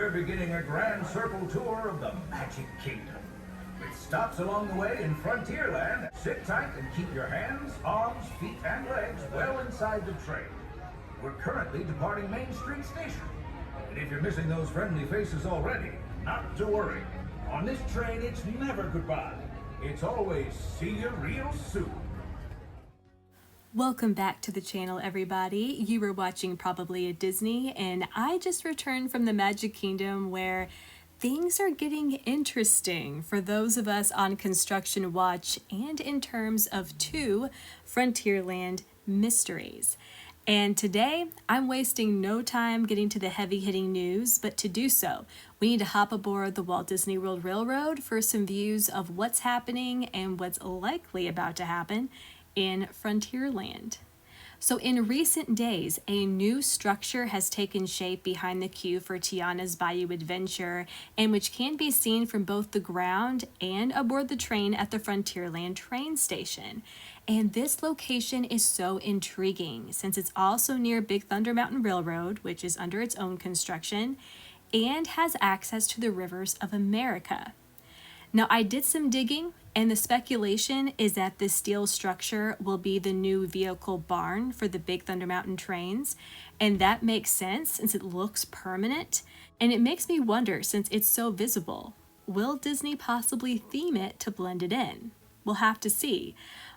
We're beginning a grand circle tour of the Magic Kingdom, with stops along the way in Frontierland. Sit tight and keep your hands, arms, feet, and legs well inside the train. We're currently departing Main Street Station. And if you're missing those friendly faces already, not to worry. On this train, it's never goodbye. It's always see you real soon. Welcome back to the channel, everybody. You were watching Probably a Disney, and I just returned from the Magic Kingdom where things are getting interesting for those of us on construction watch and in terms of two Frontierland mysteries. And today, I'm wasting no time getting to the heavy-hitting news, but to do so, we need to hop aboard the Walt Disney World Railroad for some views of what's happening and what's likely about to happen in Frontierland. So in recent days, a new structure has taken shape behind the queue for Tiana's Bayou Adventure, and which can be seen from both the ground and aboard the train at the Frontierland train station. And this location is so intriguing since it's also near Big Thunder Mountain Railroad, which is under its own construction, and has access to the rivers of America. Now, I did some digging, and the speculation is that this steel structure will be the new vehicle barn for the Big Thunder Mountain trains, and that makes sense since it looks permanent, and it makes me wonder, since it's so visible, will Disney possibly theme it to blend it in? We'll have to see.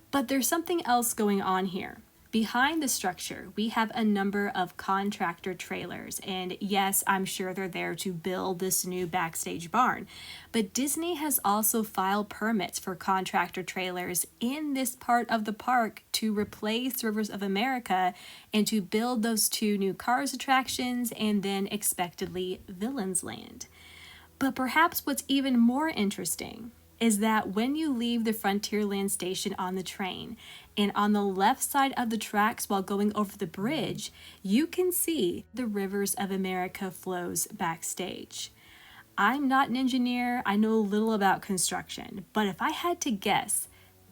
But there's something else going on here. Behind the structure, we have a number of contractor trailers, and yes, I'm sure they're there to build this new backstage barn. But Disney has also filed permits for contractor trailers in this part of the park to replace Rivers of America and to build those two new Cars attractions and then expectedly Villains Land. But perhaps what's even more interesting is that when you leave the Frontierland station on the train, and on the left side of the tracks while going over the bridge, you can see the Rivers of America flows backstage. I'm not an engineer, I know little about construction, but if I had to guess,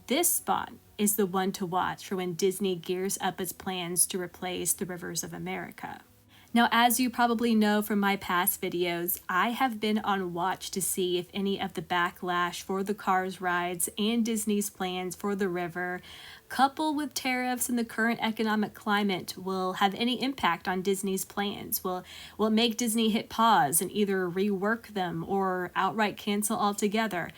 this spot is the one to watch for when Disney gears up its plans to replace the Rivers of America. Now, as you probably know from my past videos, I have been on watch to see if any of the backlash for the Cars rides and Disney's plans for the river, coupled with tariffs and the current economic climate, will have any impact on Disney's plans. Will it make Disney hit pause and either rework them or outright cancel altogether?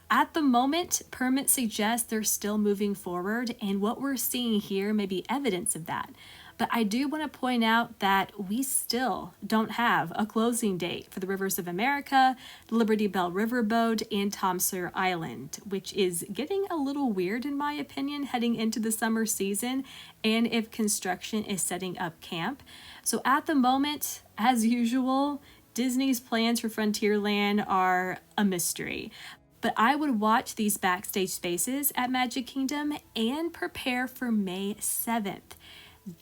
At the moment, permits suggest they're still moving forward, and what we're seeing here may be evidence of that. But I do want to point out that we still don't have a closing date for the Rivers of America, the Liberty Bell Riverboat, and Tom Sawyer Island, which is getting a little weird in my opinion heading into the summer season and if construction is setting up camp. So at the moment, as usual, Disney's plans for Frontierland are a mystery. But I would watch these backstage spaces at Magic Kingdom and prepare for May 7th.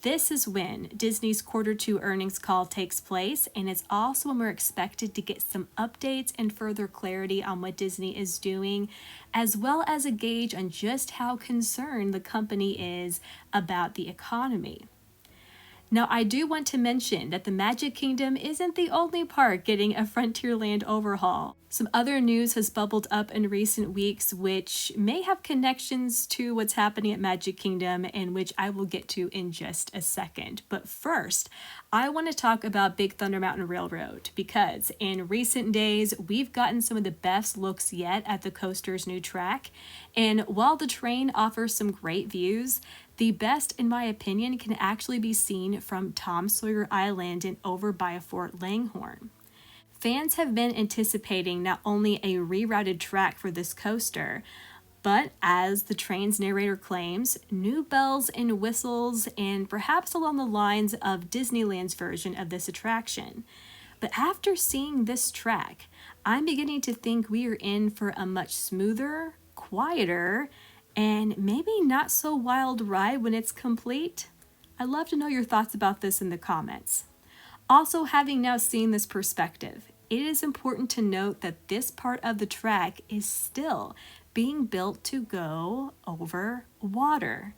This is when Disney's Q2 earnings call takes place, and it's also when we're expected to get some updates and further clarity on what Disney is doing, as well as a gauge on just how concerned the company is about the economy. Now, I do want to mention that the Magic Kingdom isn't the only park getting a Frontierland overhaul. Some other news has bubbled up in recent weeks which may have connections to what's happening at Magic Kingdom and which I will get to in just a second. But first, I want to talk about Big Thunder Mountain Railroad because in recent days, we've gotten some of the best looks yet at the coaster's new track. And while the train offers some great views, the best, in my opinion, can actually be seen from Tom Sawyer Island and over by Fort Langhorne. Fans have been anticipating not only a rerouted track for this coaster, but as the train's narrator claims, new bells and whistles and perhaps along the lines of Disneyland's version of this attraction. But after seeing this track, I'm beginning to think we are in for a much smoother, quieter, and maybe not so wild ride when it's complete. I'd love to know your thoughts about this in the comments. Also, having now seen this perspective, it is important to note that this part of the track is still being built to go over water.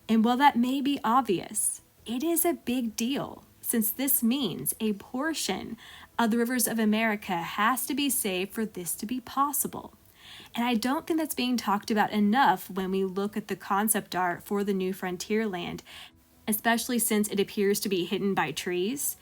And while that may be obvious, it is a big deal since this means a portion of the rivers of America has to be saved for this to be possible. And I don't think that's being talked about enough when we look at the concept art for the new Frontierland, especially since it appears to be hidden by trees.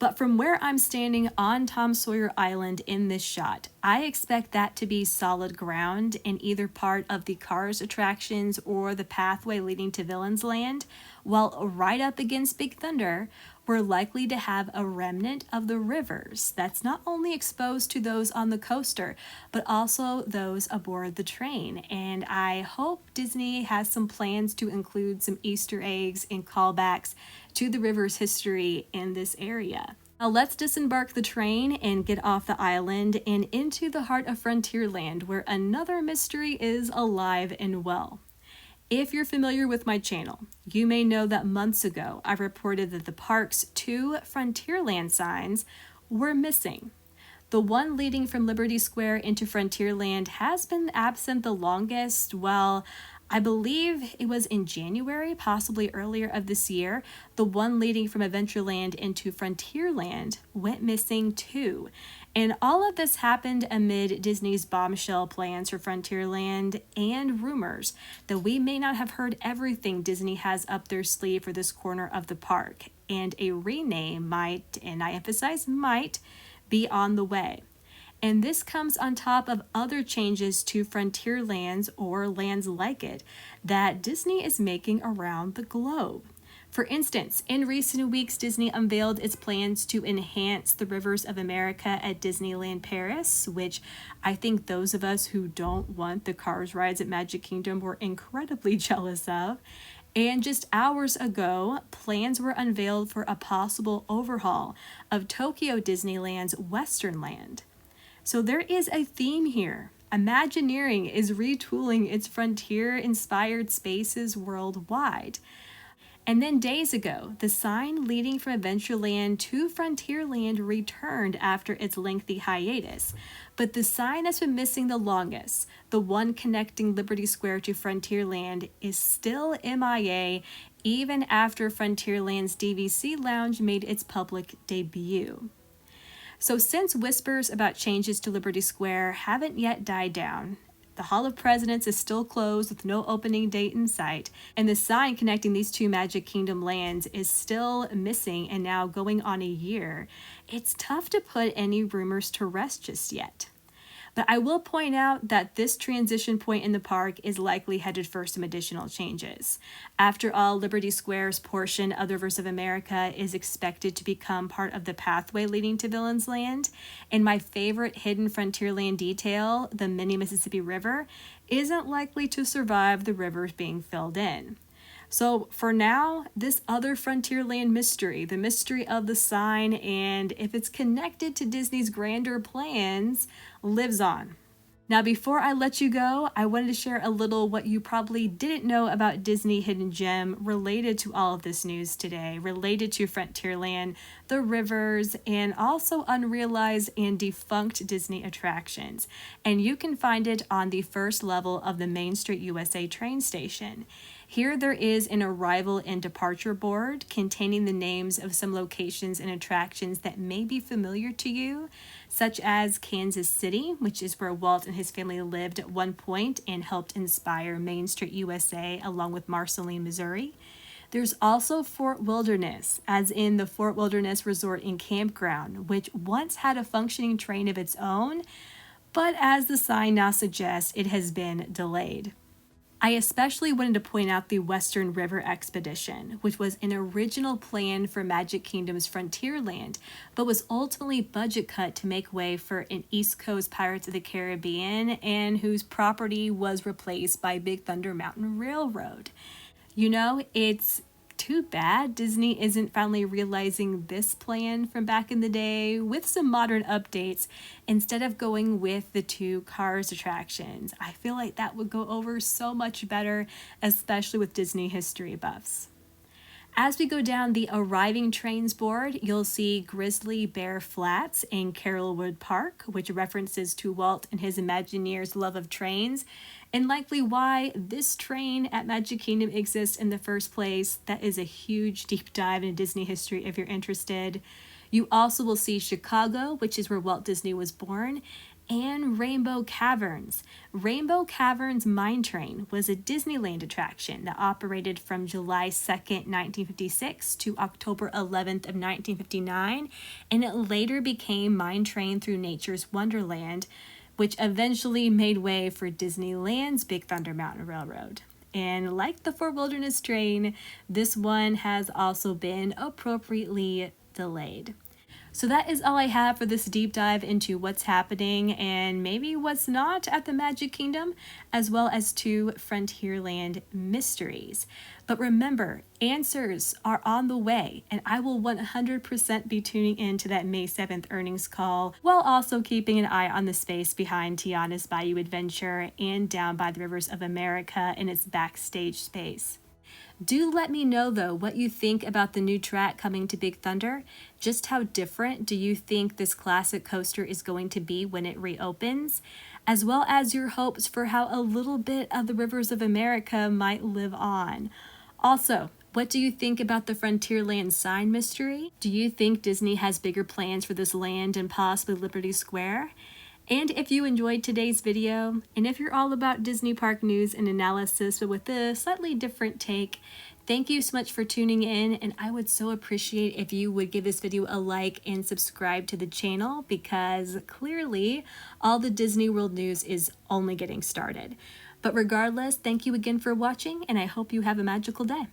But from where I'm standing on Tom Sawyer Island in this shot, I expect that to be solid ground in either part of the Cars attractions or the pathway leading to Villain's Land, while right up against Big Thunder, we're likely to have a remnant of the rivers that's not only exposed to those on the coaster, but also those aboard the train. And I hope Disney has some plans to include some Easter eggs and callbacks to the river's history in this area. Now let's disembark the train and get off the island and into the heart of Frontierland, where another mystery is alive and well. If you're familiar with my channel, you may know that months ago I reported that the park's 2 Frontierland signs were missing. The one leading from Liberty Square into Frontierland has been absent the longest. Well, I believe it was in January, possibly earlier of this year. The one leading from Adventureland into Frontierland went missing too. And all of this happened amid Disney's bombshell plans for Frontierland and rumors that we may not have heard everything Disney has up their sleeve for this corner of the park, and a rename might, and I emphasize might, be on the way. And this comes on top of other changes to Frontierlands or lands like it that Disney is making around the globe. For instance, in recent weeks, Disney unveiled its plans to enhance the rivers of America at Disneyland Paris, which I think those of us who don't want the Cars rides at Magic Kingdom were incredibly jealous of. And just hours ago, plans were unveiled for a possible overhaul of Tokyo Disneyland's Western Land. So there is a theme here. Imagineering is retooling its frontier-inspired spaces worldwide. And then days ago, the sign leading from Adventureland to Frontierland returned after its lengthy hiatus. But the sign that's been missing the longest, the one connecting Liberty Square to Frontierland, is still MIA even after Frontierland's DVC Lounge made its public debut. So since whispers about changes to Liberty Square haven't yet died down, the Hall of Presidents is still closed with no opening date in sight, and the sign connecting these 2 Magic Kingdom lands is still missing and now going on a year, it's tough to put any rumors to rest just yet. But I will point out that this transition point in the park is likely headed for some additional changes. After all, Liberty Square's portion of the Rivers of America is expected to become part of the pathway leading to Villain's Land, and my favorite hidden Frontierland detail, the mini Mississippi River, isn't likely to survive the rivers being filled in. So for now, this other Frontierland mystery, the mystery of the sign, and if it's connected to Disney's grander plans, lives on. Now, before I let you go, I wanted to share a little what you probably didn't know about Disney Hidden Gem related to all of this news today, related to Frontierland, the rivers, and also unrealized and defunct Disney attractions. And you can find it on the first level of the Main Street USA train station. Here there is an arrival and departure board containing the names of some locations and attractions that may be familiar to you, such as Kansas City, which is where Walt and his family lived at one point and helped inspire Main Street USA along with Marceline, Missouri. There's also Fort Wilderness, as in the Fort Wilderness Resort and Campground, which once had a functioning train of its own, but as the sign now suggests, it has been delayed. I especially wanted to point out the Western River Expedition, which was an original plan for Magic Kingdom's Frontierland, but was ultimately budget cut to make way for an East Coast Pirates of the Caribbean, and whose property was replaced by Big Thunder Mountain Railroad. You know, it's too bad Disney isn't finally realizing this plan from back in the day with some modern updates instead of going with the 2 Cars attractions. I feel like that would go over so much better, especially with Disney history buffs. As we go down the arriving trains board, you'll see Grizzly Bear Flats in Carolwood Park, which references to Walt and his Imagineer's love of trains, and likely why this train at Magic Kingdom exists in the first place. That is a huge deep dive into Disney history if you're interested. You also will see Chicago, which is where Walt Disney was born, and Rainbow Caverns. Rainbow Caverns Mine Train was a Disneyland attraction that operated from July 2nd, 1956 to October 11th of 1959, and it later became Mine Train Through Nature's Wonderland, which eventually made way for Disneyland's Big Thunder Mountain Railroad. And like the Fort Wilderness Train, this one has also been appropriately delayed. So that is all I have for this deep dive into what's happening and maybe what's not at the Magic Kingdom, as well as 2 Frontierland mysteries. But remember, answers are on the way, and I will 100% be tuning in to that May 7th earnings call, while also keeping an eye on the space behind Tiana's Bayou Adventure and Down by the Rivers of America in its backstage space. Do let me know, though, what you think about the new track coming to Big Thunder. Just how different do you think this classic coaster is going to be when it reopens? As well as your hopes for how a little bit of the Rivers of America might live on. Also, what do you think about the Frontierland sign mystery? Do you think Disney has bigger plans for this land and possibly Liberty Square? And if you enjoyed today's video, and if you're all about Disney Park news and analysis but with a slightly different take, thank you so much for tuning in, and I would so appreciate if you would give this video a like and subscribe to the channel, because clearly all the Disney World news is only getting started. But regardless, thank you again for watching, and I hope you have a magical day.